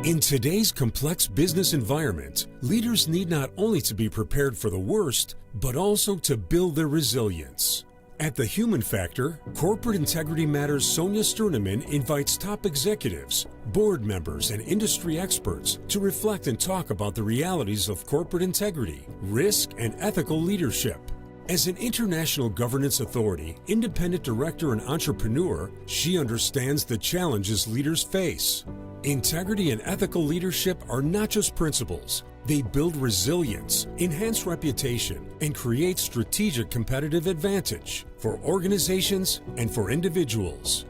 In today's complex business environment, leaders need not only to be prepared for the worst, but also to build their resilience. At The Human Factor, Corporate Integrity Matters' Sonja Stirnimann invites top executives, board members, and industry experts to reflect and talk about the realities of corporate integrity, risk, and ethical leadership. As an international governance authority, independent director, and entrepreneur, she understands the challenges leaders face. Integrity and ethical leadership are not just principles. They build resilience, enhance reputation, and create strategic competitive advantage for organizations and for individuals.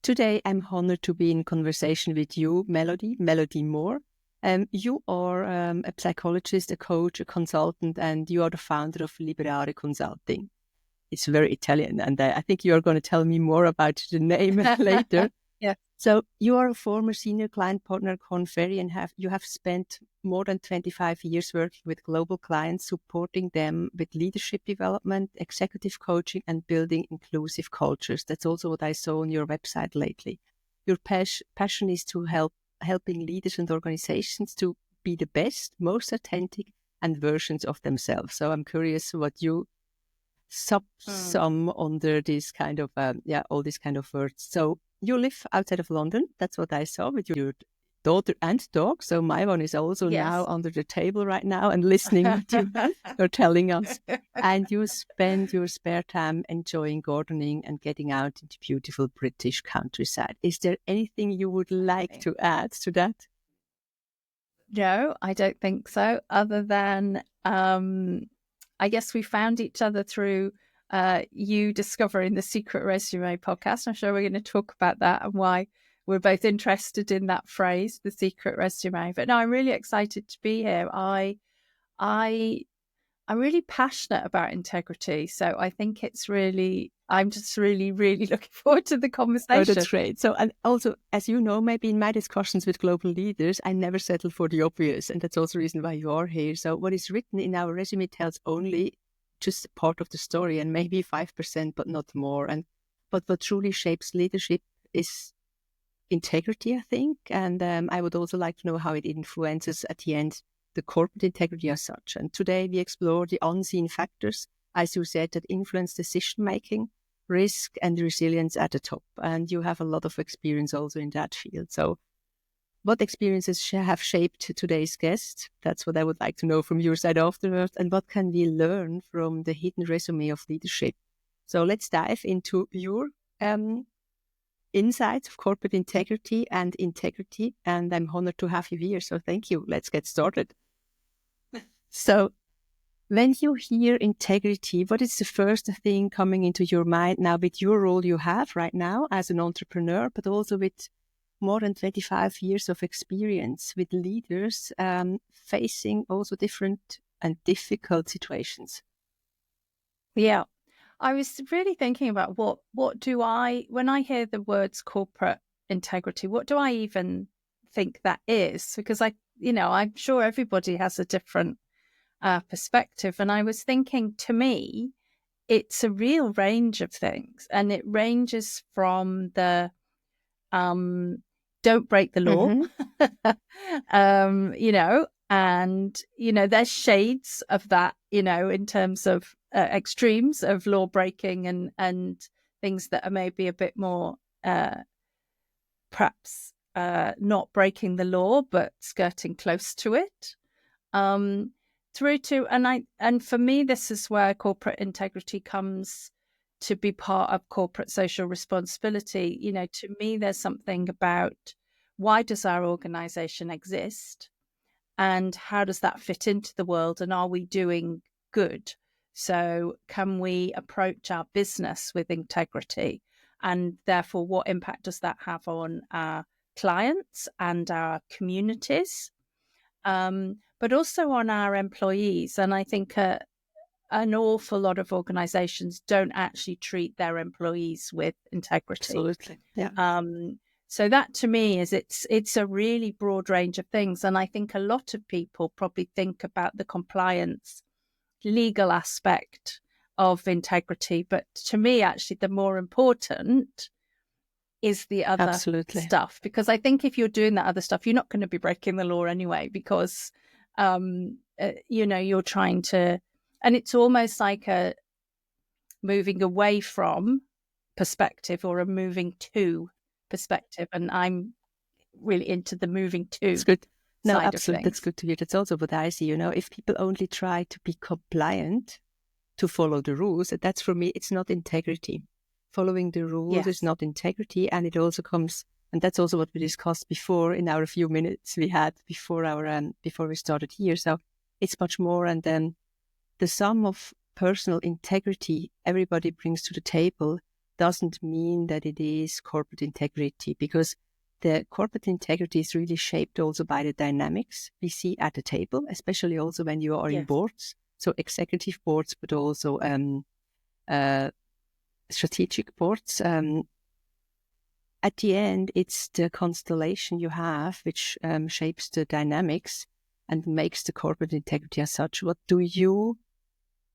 Today, I'm honored to be in conversation with you, Melody Moore. You are a psychologist, a coach, a consultant, and you are the founder of Liberare Consulting. It's very Italian, and I think you are going to tell me more about the name later. Yeah. So you are a former senior client partner at Korn Ferry, and you have spent more than 25 years working with global clients, supporting them with leadership development, executive coaching, and building inclusive cultures. That's also what I saw on your website lately. Your passion is to helping leaders and organizations to be the best, most authentic, and versions of themselves. So I'm curious what you sum under this kind of all these kind of words. So you live outside of London. That's what I saw with your daughter and dog. So my one is also now under the table right now and listening to you're telling us. And you spend your spare time enjoying gardening and getting out into beautiful British countryside. Is there anything you would like to add to that? No, I don't think so. Other than I guess we found each other through you discovering the Secret Resume podcast. I'm sure we're going to talk about that and why we're both interested in that phrase, the secret resume. But no, I'm really excited to be here. I'm really passionate about integrity. So I think I'm just really, really looking forward to the conversation. Oh, that's great. So, and also, as you know, maybe in my discussions with global leaders, I never settle for the obvious. And that's also the reason why you are here. So what is written in our resume tells only just a part of the story and maybe 5%, but not more. But what truly shapes leadership is integrity, I think. And I would also like to know how it influences at the end the corporate integrity as such. And today we explore the unseen factors, as you said, that influence decision-making, risk and resilience at the top. And you have a lot of experience also in that field. So what experiences have shaped today's guest? That's what I would like to know from your side afterwards. And what can we learn from the hidden resume of leadership? So let's dive into your insights of corporate integrity. And I'm honored to have you here. So thank you. Let's get started. So when you hear integrity, what is the first thing coming into your mind now with your role you have right now as an entrepreneur, but also with more than 25 years of experience with leaders facing also different and difficult situations? Yeah, I was really thinking about when I hear the words corporate integrity, what do I even think that is? Because I'm sure everybody has a different perspective. And I was thinking, to me, it's a real range of things. And it ranges from the don't break the law, and, there's shades of that, in terms of extremes of law breaking and things that are maybe a bit more perhaps not breaking the law, but skirting close to it. Through to, and for me, this is where corporate integrity comes to be part of corporate social responsibility. To me, there's something about why does our organization exist and how does that fit into the world, and are we doing good? So can we approach our business with integrity? And therefore, what impact does that have on our clients and our communities? But also on our employees. And I think an awful lot of organizations don't actually treat their employees with integrity. Absolutely. Yeah. So that to me is it's a really broad range of things. And I think a lot of people probably think about the compliance legal aspect of integrity. But to me, actually, the more important is the other stuff. Because I think if you're doing that other stuff, you're not going to be breaking the law anyway, because, you're trying to, and it's almost like a moving away from perspective or a moving to perspective. And I'm really into the moving to. That's good. No, side absolutely. That's good to hear. That's also what I see. If people only try to be compliant, to follow the rules, that's for me, it's not integrity. Following the rules is not integrity, and it also comes, and that's also what we discussed before in our few minutes we had before we started here. So it's much more, and then the sum of personal integrity everybody brings to the table doesn't mean that it is corporate integrity, because the corporate integrity is really shaped also by the dynamics we see at the table, especially also when you are in boards, so executive boards, but also strategic boards. At the end, it's the constellation you have which shapes the dynamics and makes the corporate integrity as such. What do you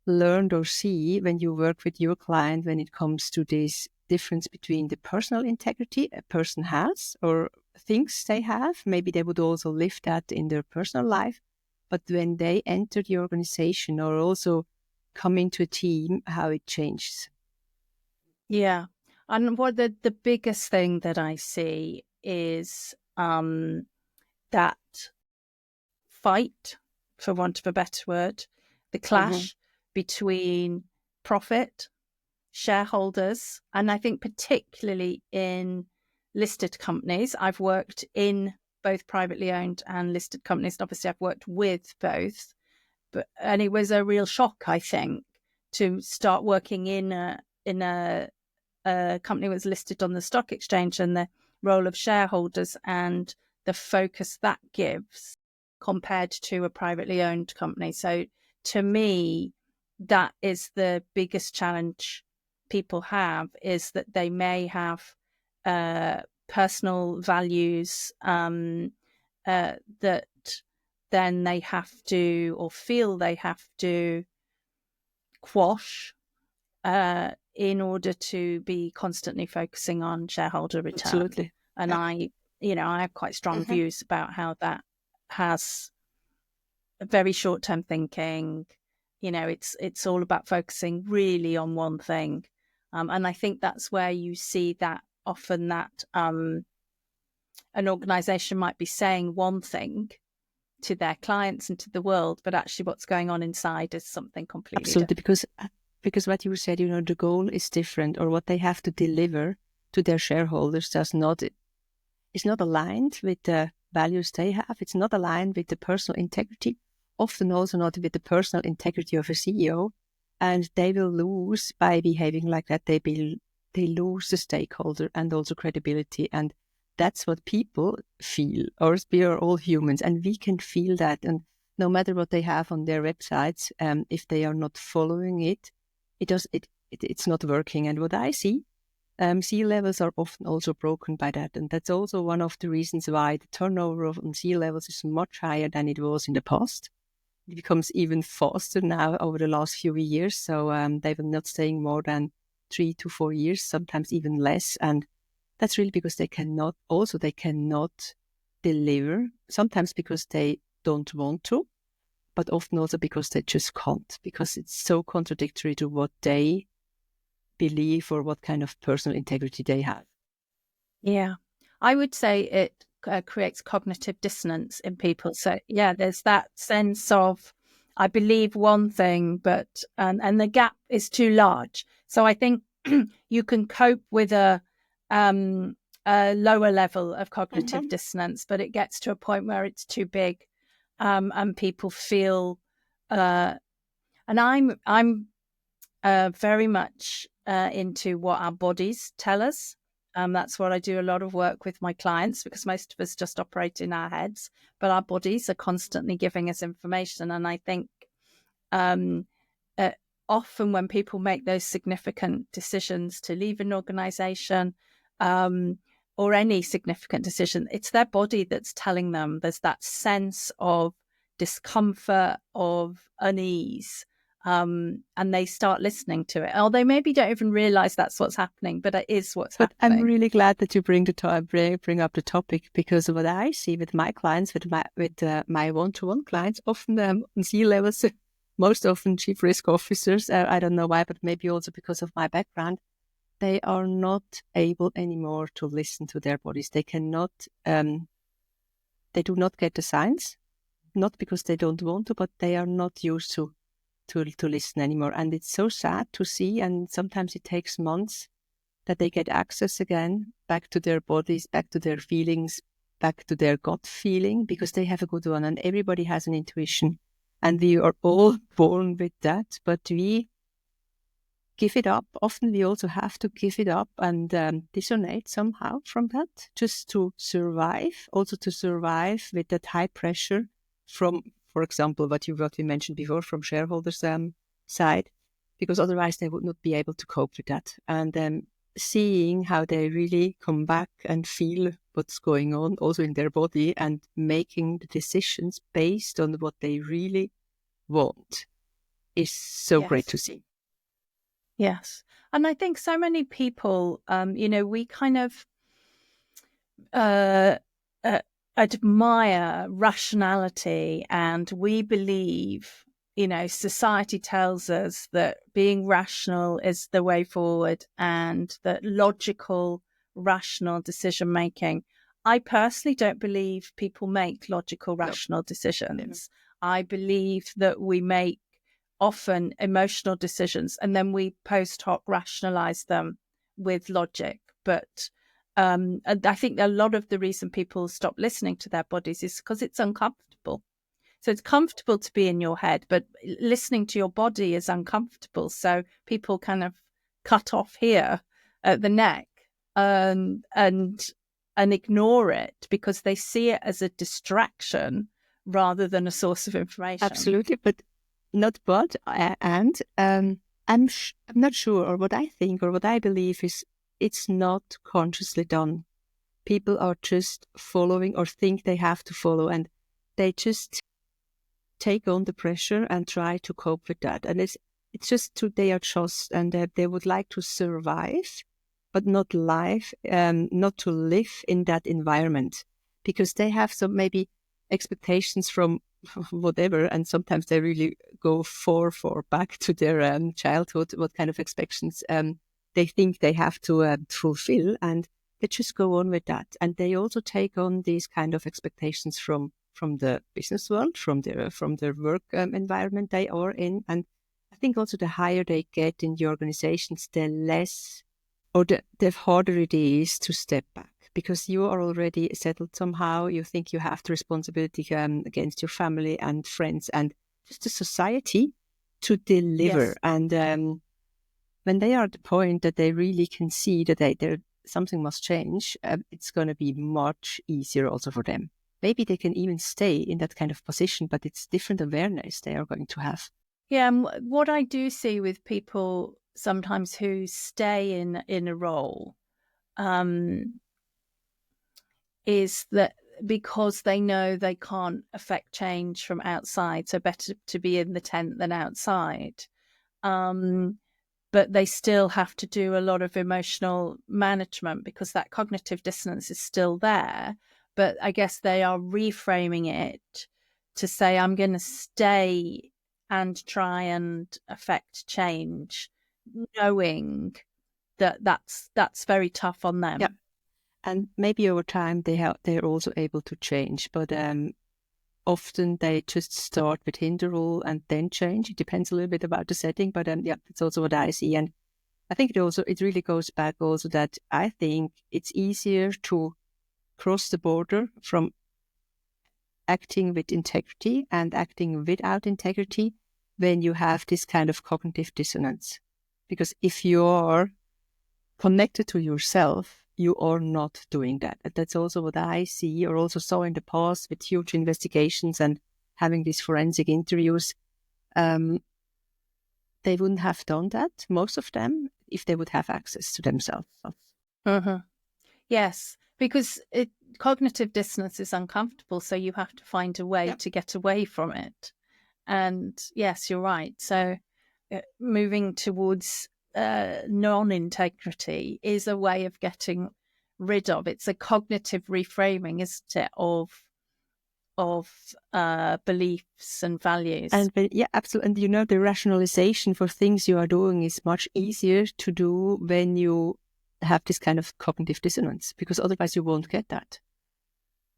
learn or see when you work with your client when it comes to this difference between the personal integrity a person has or thinks they have? Maybe they would also live that in their personal life, but when they enter the organization or also come into a team, how it changes. Yeah. And what the biggest thing that I see is that fight, for want of a better word, the clash between profit, shareholders, and I think particularly in listed companies. I've worked in both privately owned and listed companies, and obviously I've worked with both. And it was a real shock, I think, to start working in a company that was listed on the stock exchange, and the role of shareholders and the focus that gives compared to a privately owned company. So to me, that is the biggest challenge people have, is that they may have personal values that then they have to, or feel they have to, quash in order to be constantly focusing on shareholder return. Absolutely. And I have quite strong views about how that has a very short-term thinking. It's all about focusing really on one thing. And I think that's where you see that often that an organization might be saying one thing to their clients and to the world, but actually what's going on inside is something completely different. Because what you said, the goal is different, or what they have to deliver to their shareholders is not aligned with the values they have. It's not aligned with the personal integrity, often also not with the personal integrity of a CEO. And they will lose by behaving like that. They lose the stakeholder and also credibility. And that's what people feel, or we are all humans, and we can feel that. And no matter what they have on their websites, if they are not following it, it's not working. And what I see, C-levels are often also broken by that. And that's also one of the reasons why the turnover on C-levels is much higher than it was in the past. It becomes even faster now over the last few years. So they were not staying more than 3 to 4 years, sometimes even less. And that's really because they cannot deliver, sometimes because they don't want to, but often also because they just can't, because it's so contradictory to what they believe or what kind of personal integrity they have. Yeah, I would say it creates cognitive dissonance in people. So yeah, there's that sense of, I believe one thing, but and the gap is too large. So I think you can cope with a lower level of cognitive dissonance, but it gets to a point where it's too big, and people feel. And I'm very much into what our bodies tell us. That's what I do a lot of work with my clients, because most of us just operate in our heads, but our bodies are constantly giving us information. And I think often when people make those significant decisions to leave an organization, or any significant decision, it's their body that's telling them. There's that sense of discomfort, of unease, and they start listening to it. Or they maybe don't even realize that's what's happening, but it is what's But happening. I'm really glad that you bring up the topic, because what I see with my clients, with my one-to-one clients, often on C-levels, most often chief risk officers, I don't know why, but maybe also because of my background, they are not able anymore to listen to their bodies. They cannot, they do not get the signs, not because they don't want to, but they are not used to listen anymore. And it's so sad to see, and sometimes it takes months that they get access again, back to their bodies, back to their feelings, back to their gut feeling, because they have a good one. And everybody has an intuition. And we are all born with that, but we give it up. Often we also have to give it up and dissonate somehow from that, just to survive, also to survive with that high pressure from, for example, what we mentioned before, from shareholders' side, because otherwise they would not be able to cope with that. And seeing how they really come back and feel what's going on also in their body, and making the decisions based on what they really want, is so great to see. Yes. And I think so many people, we kind of admire rationality, and we believe, society tells us that being rational is the way forward, and that logical, rational decision making. I personally don't believe people make logical, rational decisions. No. I believe that we make often emotional decisions, and then we post hoc rationalize them with logic. But I think a lot of the reason people stop listening to their bodies is because it's uncomfortable. So it's comfortable to be in your head, but listening to your body is uncomfortable. So people kind of cut off here at the neck and ignore it, because they see it as a distraction rather than a source of information. Absolutely, but I'm not sure, or what I think or what I believe is, it's not consciously done. People are just following, or think they have to follow, and they just take on the pressure and try to cope with that. And it's just they adjust, and they would like to survive, but not to live in that environment, because they have some maybe expectations from whatever, and sometimes they really go far back to their childhood, what kind of expectations they think they have to fulfill, and they just go on with that. And they also take on these kind of expectations from the business world, from their work environment they are in. And I think also the higher they get in the organizations, the less, or the harder it is to step back, because you are already settled somehow. You think you have the responsibility against your family and friends and just the society to deliver. Yes. And when they are at the point that they really can see that something must change, it's going to be much easier also for them. Maybe they can even stay in that kind of position, but it's different awareness they are going to have. Yeah, and what I do see with people sometimes who stay in a role is that because they know they can't affect change from outside, so better to be in the tent than outside. But they still have to do a lot of emotional management, because that cognitive dissonance is still there. But I guess they are reframing it to say, I'm going to stay and try and affect change, knowing that that's very tough on them. Yeah. And maybe over time they're also able to change, but often they just start with hinder rule and then change. It depends a little bit about the setting, but that's also what I see. And I think it really goes back also that I think it's easier to cross the border from acting with integrity and acting without integrity when you have this kind of cognitive dissonance. Because if you are connected to yourself, you are not doing that. And that's also what I see, or also saw in the past with huge investigations and having these forensic interviews. They wouldn't have done that, most of them, if they would have access to themselves. Mm-hmm. Yes, because cognitive dissonance is uncomfortable, so you have to find a way to get away from it. And yes, you're right. So moving towards non-integrity is a way of getting rid of. It's a cognitive reframing, isn't it, of beliefs and values. And yeah, absolutely. And the rationalization for things you are doing is much easier to do when you have this kind of cognitive dissonance, because otherwise you won't get that.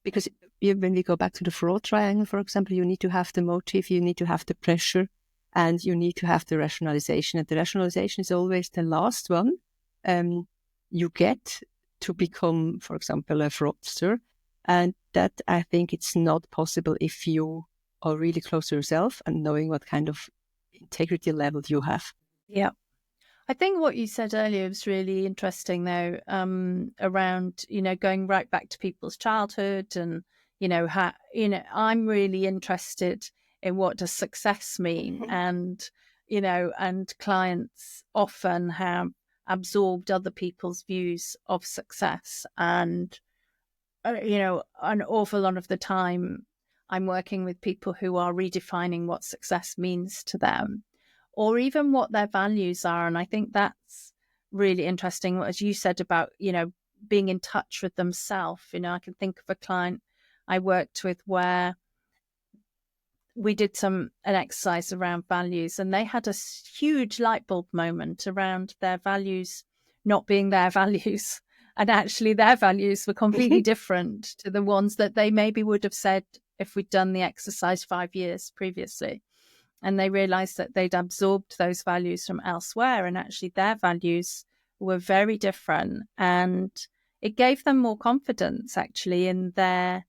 Because when we go back to the fraud triangle, for example, you need to have the motive, you need to have the pressure, and you need to have the rationalization. And the rationalization is always the last one you get to become, for example, a fraudster. And that, I think, it's not possible if you are really close to yourself and knowing what kind of integrity level you have. Yeah. I think what you said earlier was really interesting, though, around, going right back to people's childhood and, how, I'm really interested in what does success mean. And, and clients often have absorbed other people's views of success. And, an awful lot of the time I'm working with people who are redefining what success means to them, or even what their values are. And I think that's really interesting, as you said about, being in touch with themselves. I can think of a client I worked with where we did an exercise around values, and they had a huge light bulb moment around their values not being their values. And actually their values were completely different to the ones that they maybe would have said if we'd done the exercise 5 years previously. And they realized that they'd absorbed those values from elsewhere, and actually their values were very different. And it gave them more confidence, actually, in the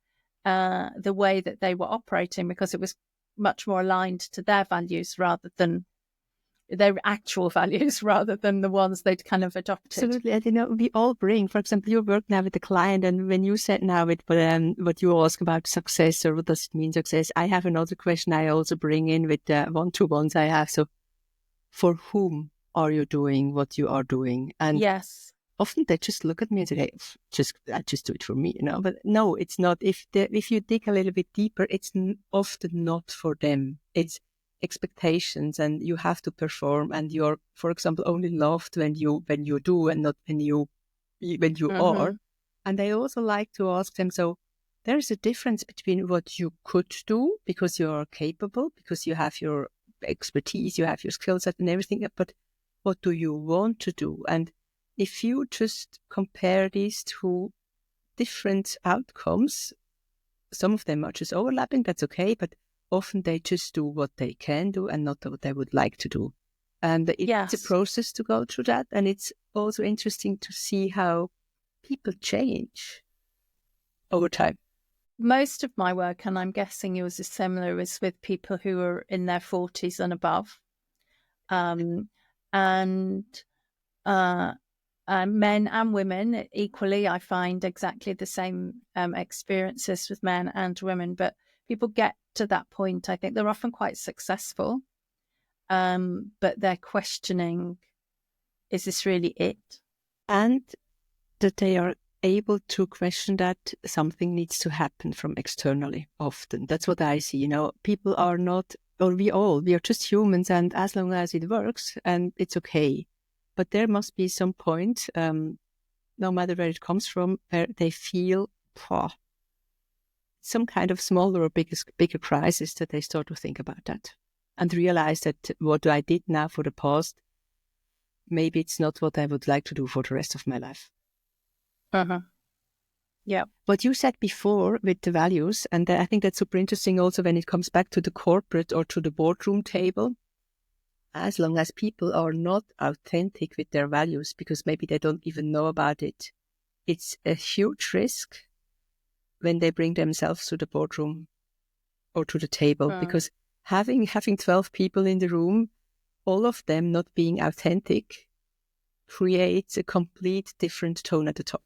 way that they were operating, because it was much more aligned to their values rather than their actual values, rather than the ones they'd kind of adopted. Absolutely. And we all bring, for example, you work now with a client, and when you said now with what you ask about success, or what does it mean success, I have another question I also bring in with the one-to-ones I have. So for whom are you doing what you are doing? And yes, often they just look at me and say, hey, I just do it for me, But no, it's not. If you dig a little bit deeper, it's often not for them. It's expectations, and you have to perform, and you're, for example, only loved when you do, and not when you are. And I also like to ask them, so there's a difference between what you could do because you are capable, because you have your expertise, you have your skill set and everything, but what do you want to do? And if you just compare these two different outcomes, some of them are just overlapping, that's okay, but often they just do what they can do and not what they would like to do. And it's a process to go through that. And it's also interesting to see how people change over time. Most of my work, and I'm guessing yours is similar, is with people who are in their 40s and above. And men and women equally, I find exactly the same experiences with men and women. But people get to that point, I think they're often quite successful, but they're questioning, is this really it? And that they are able to question that something needs to happen from externally often. That's what I see. People are not, or we are just humans, and as long as it works, and it's okay. But there must be some point, no matter where it comes from, where they feel some kind of smaller or bigger crisis, that they start to think about that and realize that what I did now for the past, maybe it's not what I would like to do for the rest of my life. Yeah. What you said before with the values, and I think that's super interesting also when it comes back to the corporate or to the boardroom table. As long as people are not authentic with their values, because maybe they don't even know about it, it's a huge risk when they bring themselves to the boardroom or to the table, because having 12 people in the room, all of them not being authentic, creates a complete different tone at the top.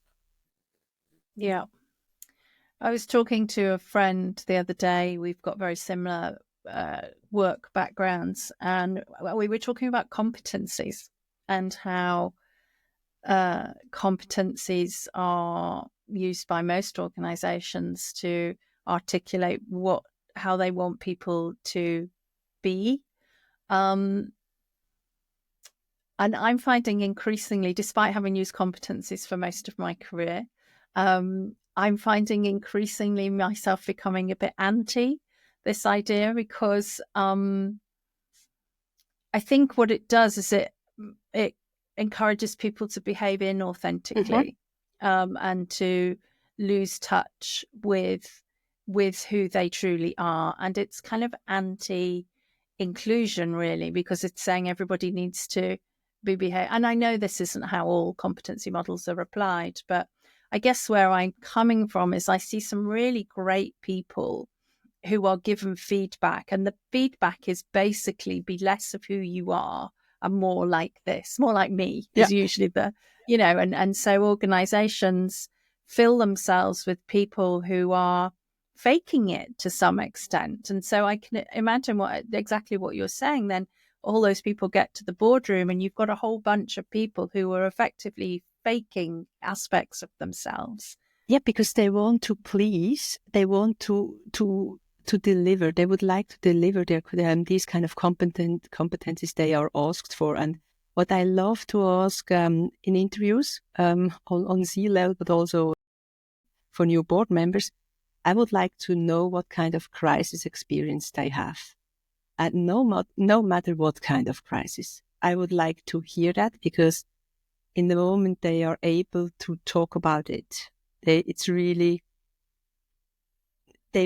Yeah. I was talking to a friend the other day. We've got very similar work backgrounds, and we were talking about competencies and how competencies are used by most organizations to articulate how they want people to be. And I'm finding increasingly, despite having used competencies for most of my career, I'm finding increasingly myself becoming a bit anti this idea, because I think what it does is it encourages people to behave inauthentically, and to lose touch with who they truly are. And it's kind of anti-inclusion, really, because it's saying everybody needs to be behave. And I know this isn't how all competency models are applied, but I guess where I'm coming from is I see some really great people who are given feedback, and the feedback is basically be less of who you are and more like this, more like me, is usually the, and so organizations fill themselves with people who are faking it to some extent. And so I can imagine exactly what you're saying then. All those people get to the boardroom and you've got a whole bunch of people who are effectively faking aspects of themselves. Yeah, because they want to please, they want to deliver. They would like to deliver these kind of competencies they are asked for. And what I love to ask in interviews on C-level, but also for new board members, I would like to know what kind of crisis experience they have. And no matter what kind of crisis, I would like to hear that, because in the moment they are able to talk about it, they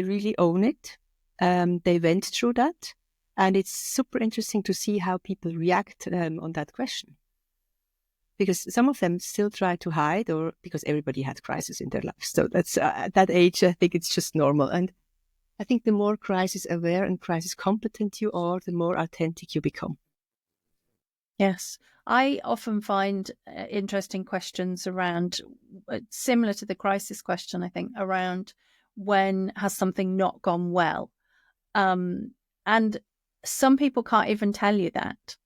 really own it. They went through that, and it's super interesting to see how people react on that question. Because some of them still try to hide, or because everybody had crisis in their lives. So that's at that age, I think it's just normal. And I think the more crisis aware and crisis competent you are, the more authentic you become. Yes. I often find interesting questions around, similar to the crisis question, I think, around when has something not gone well? And some people can't even tell you that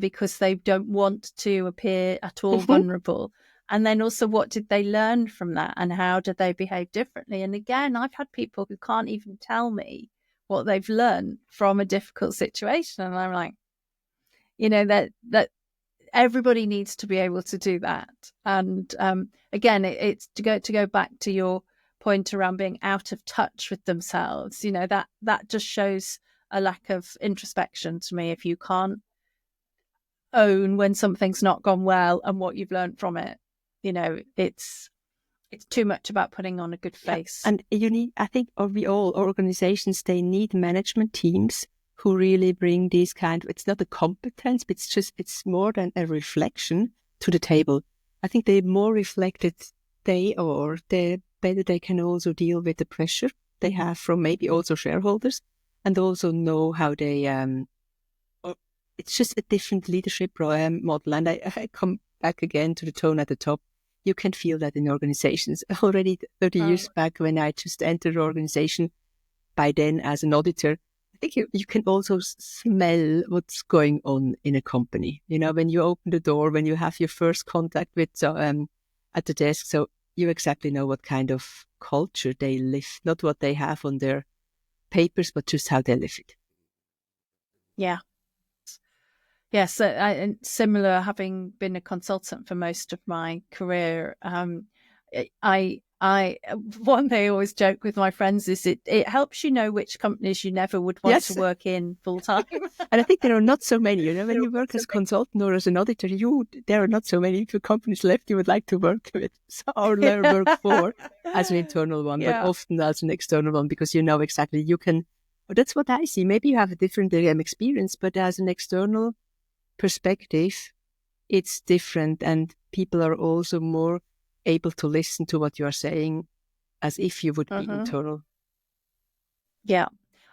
because they don't want to appear at all vulnerable. And then also, what did they learn from that, and how did they behave differently? And again, I've had people who can't even tell me what they've learned from a difficult situation. And I'm like, that everybody needs to be able to do that. And again, it's to go back to your point around being out of touch with themselves. That just shows a lack of introspection to me. If you can't own when something's not gone well and what you've learned from it, it's too much about putting on a good face. And I think all organizations, they need management teams who really bring these it's not a competence, but it's more than a reflection to the table. I think the more reflected they are, the better they can also deal with the pressure they have from maybe also shareholders, and also know how they, it's just a different leadership model. And I come back again to the tone at the top. You can feel that in organizations. Already 30 years back, when I just entered the organization, by then as an auditor, I think you can also smell what's going on in a company. When you open the door, when you have your first contact with at the desk, so you exactly know what kind of culture they live, not what they have on their papers, but just how they live it. Yeah. Yes, and similar, having been a consultant for most of my career, I one thing I always joke with my friends is it helps you know which companies you never would want to work in full time. And I think there are not so many, when you work as a consultant or as an auditor, there are not so many companies left you would like to work with or work for as an internal one, but often as an external one, because you know exactly that's what I see. Maybe you have a different experience, but as an external perspective, it's different, and people are also more able to listen to what you are saying as if you would be internal. Yeah.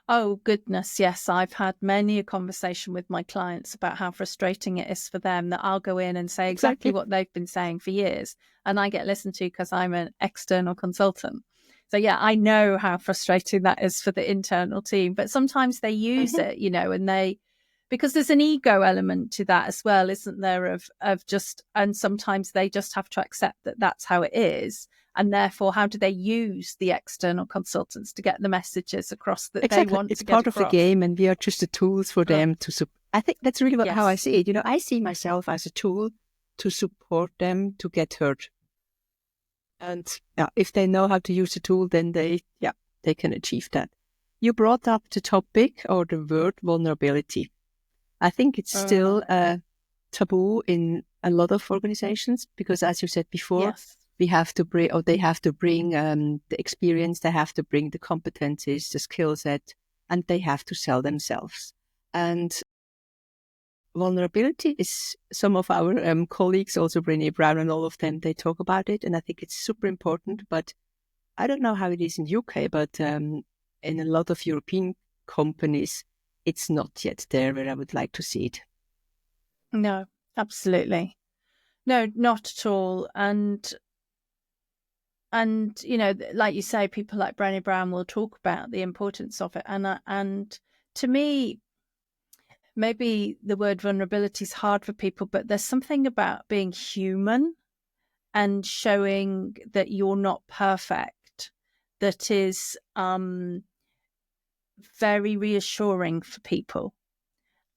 Oh, goodness. Yes. I've had many a conversation with my clients about how frustrating it is for them that I'll go in and say exactly what they've been saying for years, and I get listened to because I'm an external consultant. So yeah, I know how frustrating that is for the internal team, but sometimes they use it, and because there's an ego element to that as well, isn't there? Of just, and sometimes they just have to accept that that's how it is. And therefore, how do they use the external consultants to get the messages across that they want it's to get part across? of the game, and we are just the tools for them to I think that's really how I Yes. see it. I see myself as a tool to support them to get heard. And if they know how to use the tool, then they can achieve that. You brought up the topic or the word vulnerability. I think it's still taboo in a lot of organizations because, as you said before, we have to bring, or they have to bring the experience, they have to bring the competencies, the skill set, and they have to sell themselves. And vulnerability is some of our colleagues, also Brené Brown and all of them, they talk about it, and I think it's super important. But I don't know how it is in UK, but in a lot of European companies, it's not yet there where I would like to see it. No, absolutely. No, not at all. And like you say, people like Brené Brown will talk about the importance of it. And to me, maybe the word vulnerability is hard for people, but there's something about being human and showing that you're not perfect that is very reassuring for people.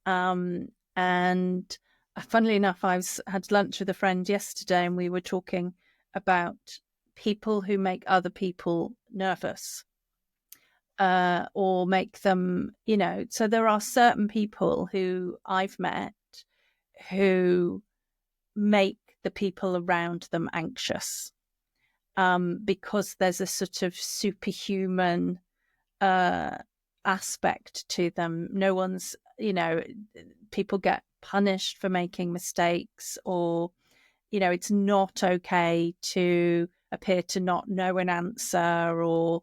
And funnily enough, I had lunch with a friend yesterday, and we were talking about people who make other people nervous or make them, so there are certain people who I've met who make the people around them anxious because there's a sort of superhuman aspect to them. No one's, people get punished for making mistakes, or, it's not okay to appear to not know an answer, or,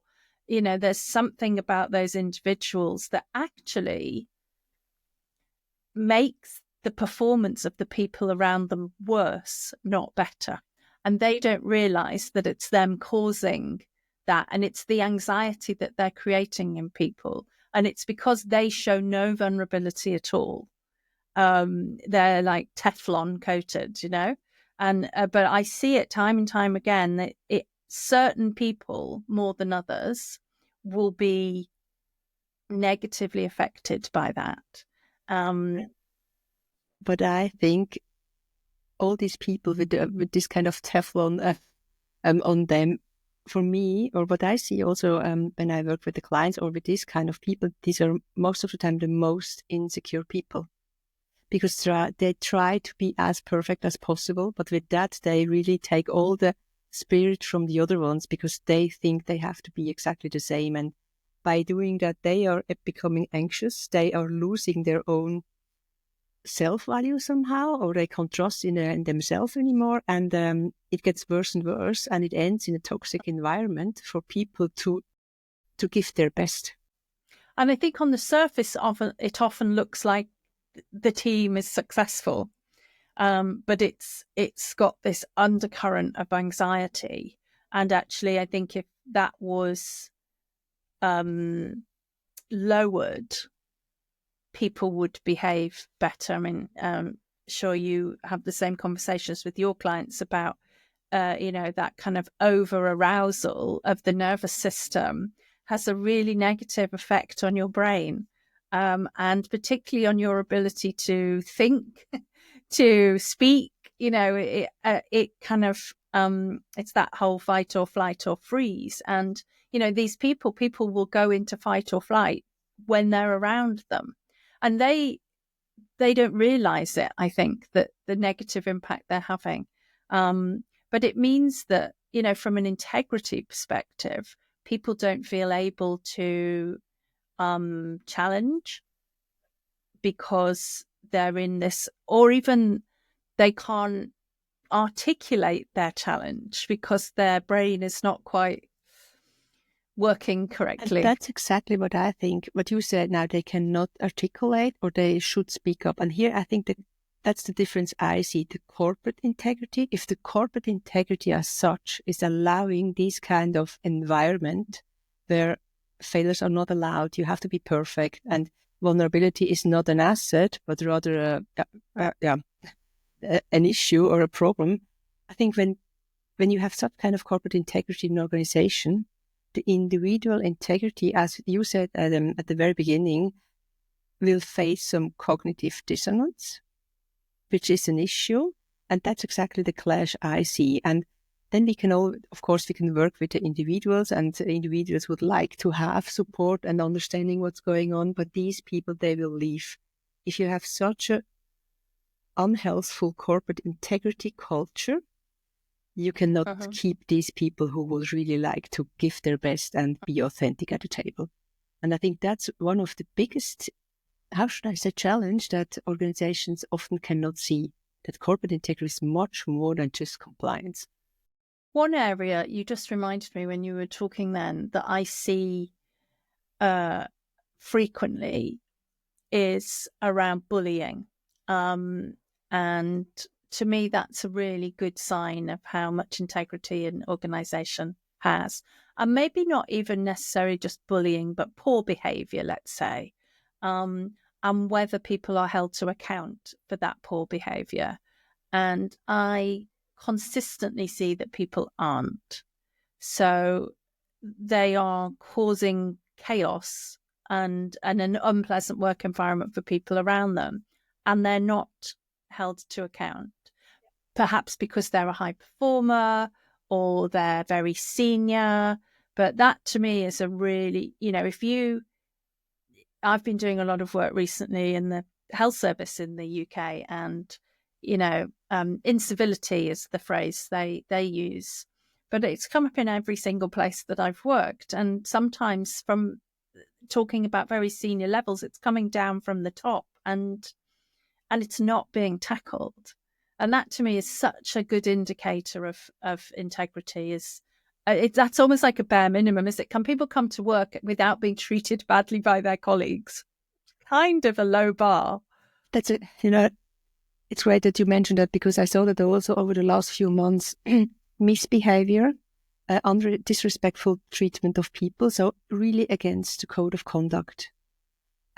there's something about those individuals that actually makes the performance of the people around them worse, not better. And they don't realize that it's them causing that. And it's the anxiety that they're creating in people. And it's because they show no vulnerability at all. They're like Teflon coated, and but I see it time and time again that certain people more than others will be negatively affected by that. But I think all these people with this kind of Teflon on them, for me, or what I see also when I work with the clients or with this kind of people, these are most of the time the most insecure people. Because they try to be as perfect as possible, but with that, they really take all the spirit from the other ones because they think they have to be exactly the same. And by doing that, they are becoming anxious. They are losing their own self-value somehow, or they can't trust in themselves anymore. And it gets worse and worse, and it ends in a toxic environment for people to give their best. And I think on the surface, it often looks like the team is successful, but it's got this undercurrent of anxiety. And actually, I think if that was lowered, people would behave better. I mean, sure you have the same conversations with your clients about that kind of over arousal of the nervous system has a really negative effect on your brain. And particularly on your ability to think, to speak, it kind of, it's that whole fight or flight or freeze. And, these people will go into fight or flight when they're around them. And they don't realize it, I think, that the negative impact they're having. But it means that, from an integrity perspective, people don't feel able to challenge because they're in this, or even they can't articulate their challenge because their brain is not quite working correctly. And that's exactly what I think. What you said now, they cannot articulate or they should speak up. And here I think that's the difference I see. The corporate integrity, if the corporate integrity as such is allowing this kind of environment where failures are not allowed, you have to be perfect, and vulnerability is not an asset, but rather an issue or a problem. I think when you have such kind of corporate integrity in an organization, the individual integrity, as you said at the very beginning, will face some cognitive dissonance, which is an issue. And that's exactly the clash I see. And then we can of course, we can work with the individuals, and the individuals would like to have support and understanding what's going on. But these people, they will leave. If you have such a unhealthful corporate integrity culture, you cannot keep these people who would really like to give their best and be authentic at the table. And I think that's one of the biggest, how should I say, challenge that organizations often cannot see, that corporate integrity is much more than just compliance. One area you just reminded me when you were talking then that I see frequently is around bullying. And to me, that's a really good sign of how much integrity an organization has. And maybe not even necessarily just bullying, but poor behavior, let's say, and whether people are held to account for that poor behavior. And I consistently see that people aren't. So they are causing chaos and an unpleasant work environment for people around them, and they're not held to account, perhaps because they're a high performer or they're very senior. But that to me is a really, I've been doing a lot of work recently in the health service in the UK, and incivility is the phrase they use, but it's come up in every single place that I've worked. And sometimes from talking about very senior levels, it's coming down from the top, and it's not being tackled. And that to me is such a good indicator of integrity. That's almost like a bare minimum, is it? Can people come to work without being treated badly by their colleagues? Kind of a low bar. That's it. It's great that you mentioned that, because I saw that also over the last few months, misbehavior, disrespectful treatment of people, so really against the code of conduct.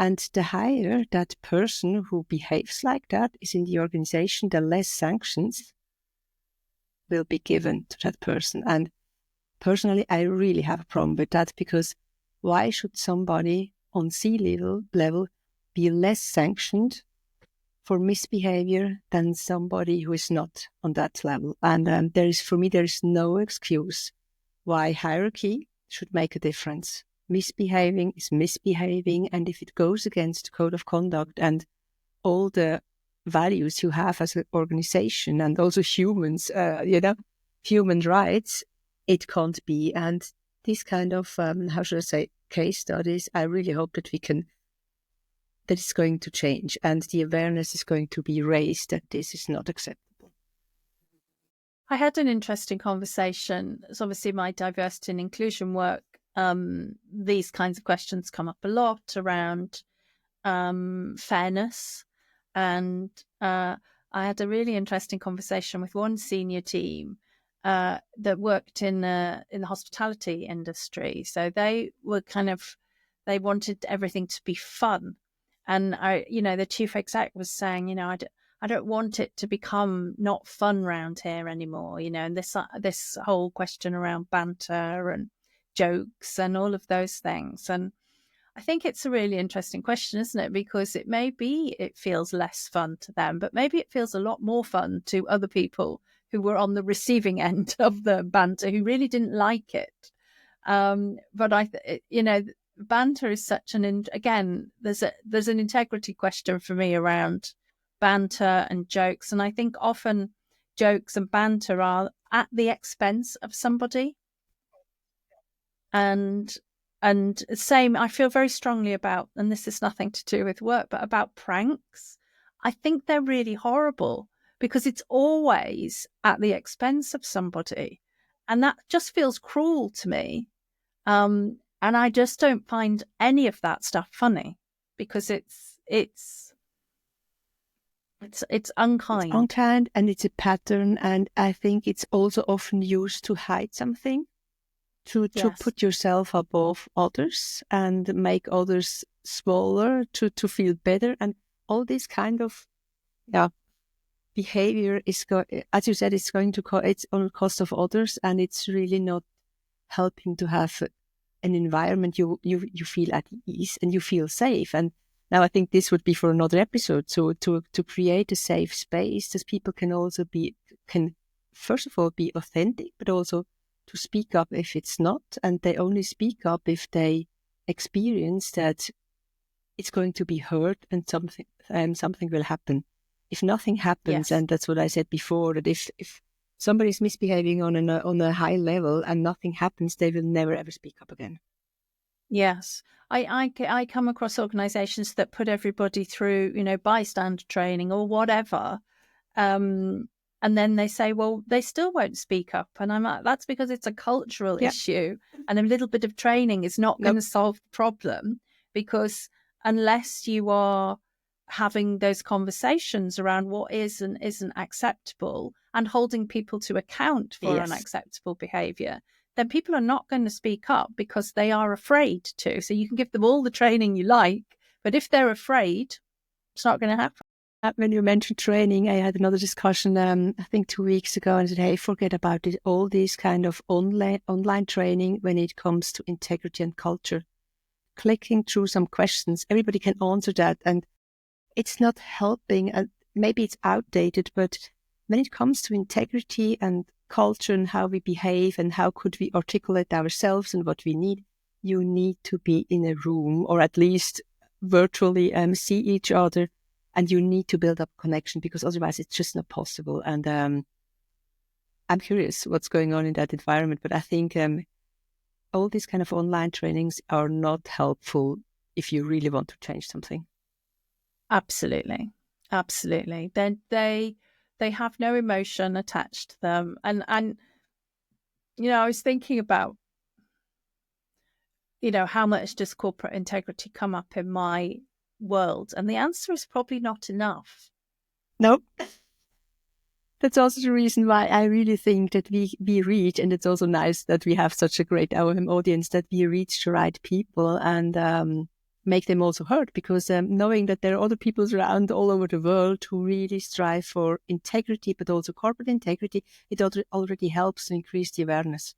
And the higher that person who behaves like that is in the organization, the less sanctions will be given to that person. And personally, I really have a problem with that, because why should somebody on C-level be less sanctioned for misbehavior than somebody who is not on that level? And there is no excuse why hierarchy should make a difference. Misbehaving is misbehaving, and if it goes against the code of conduct and all the values you have as an organization, and also humans, human rights, it can't be. And this kind of, case studies, I really hope that that it's going to change, and the awareness is going to be raised that this is not acceptable. I had an interesting conversation. It's obviously my diversity and inclusion work. These kinds of questions come up a lot around fairness. And I had a really interesting conversation with one senior team that worked in the hospitality industry. So they were they wanted everything to be fun. And the chief exec was saying, I don't want it to become not fun around here anymore, and this whole question around banter and jokes and all of those things. And I think it's a really interesting question, isn't it? Because it feels less fun to them, but maybe it feels a lot more fun to other people who were on the receiving end of the banter, who really didn't like it. But banter is such again, there's an integrity question for me around banter and jokes. And I think often jokes and banter are at the expense of somebody. And same, I feel very strongly about, and this is nothing to do with work, but about pranks. I think they're really horrible because it's always at the expense of somebody. And that just feels cruel to me. And I just don't find any of that stuff funny, because it's unkind. It's unkind, and it's a pattern. And I think it's also often used to hide something. To put yourself above others and make others smaller, to feel better. And all this kind of behavior is, as you said, it's on the cost of others, and it's really not helping to have an environment you feel at ease and you feel safe. And Now, I think this would be for another episode. So to create a safe space that people can also can first of all be authentic, but also to speak up if it's not. And they only speak up if they experience that it's going to be heard and something will happen. If nothing happens, and that's what I said before, that if somebody's misbehaving on a high level and nothing happens, they will never ever speak up again. Yes. I come across organizations that put everybody through, bystander training or whatever. And then they say, well, they still won't speak up. And I'm like, that's because it's a cultural issue. And a little bit of training is not going to solve the problem, because unless you are having those conversations around what is and isn't acceptable and holding people to account for unacceptable behavior, then people are not going to speak up because they are afraid to. So you can give them all the training you like, but if they're afraid, it's not going to happen. When you mentioned training, I had another discussion, I think 2 weeks ago, and I said, hey, forget about it. All these kind of online training when it comes to integrity and culture. Clicking through some questions, everybody can answer that, and it's not helping. Maybe it's outdated, but when it comes to integrity and culture and how we behave and how could we articulate ourselves and what we need, you need to be in a room or at least virtually see each other, and you need to build up connection, because otherwise it's just not possible. And I'm curious what's going on in that environment, but I think all these kind of online trainings are not helpful if you really want to change something. Absolutely. Then they have no emotion attached to them. And I was thinking about, how much does corporate integrity come up in my world? And the answer is probably not enough. Nope. That's also the reason why I really think that we reach, and it's also nice that we have such a great audience, that we reach the right people and make them also heard, because knowing that there are other people around all over the world who really strive for integrity, but also corporate integrity, it already helps to increase the awareness.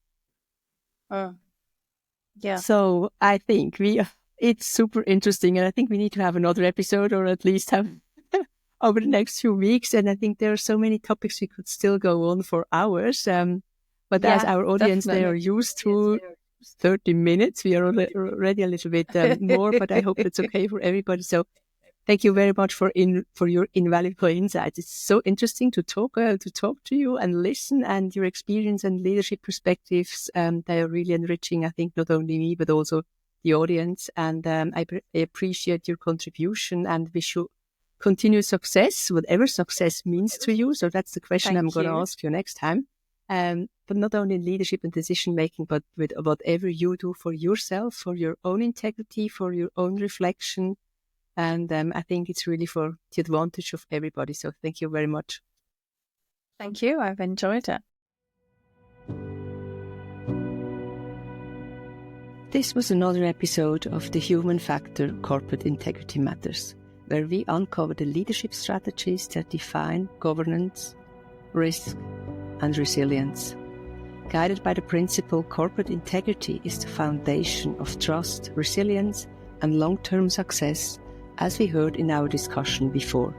Yeah. So I think it's super interesting, and I think we need to have another episode, or at least have over the next few weeks. And I think there are so many topics we could still go on for hours. But as our audience, they are used to 30 minutes. We are already a little bit more, but I hope it's okay for everybody. So thank you very much for your invaluable insights. It's so interesting to talk to you and listen, and your experience and leadership perspectives. They are really enriching, I think, not only me, but also the audience. And I appreciate your contribution, and wish you continued success, whatever success means to you. So that's the question I'm going to ask you next time. But not only in leadership and decision making, but with whatever you do for yourself, for your own integrity, for your own reflection. And I think it's really for the advantage of everybody. So thank you very much. Thank you. I've enjoyed it. This was another episode of The Human Factor Corporate Integrity Matters, where we uncover the leadership strategies that define governance, risk, and resilience. Guided by the principle corporate integrity is the foundation of trust, resilience, and long-term success, as we heard in our discussion before.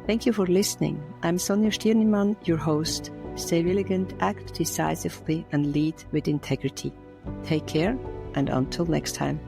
Thank you for listening. I'm Sonja Stirnimann, your host. Stay vigilant, act decisively, and lead with integrity. Take care, and until next time.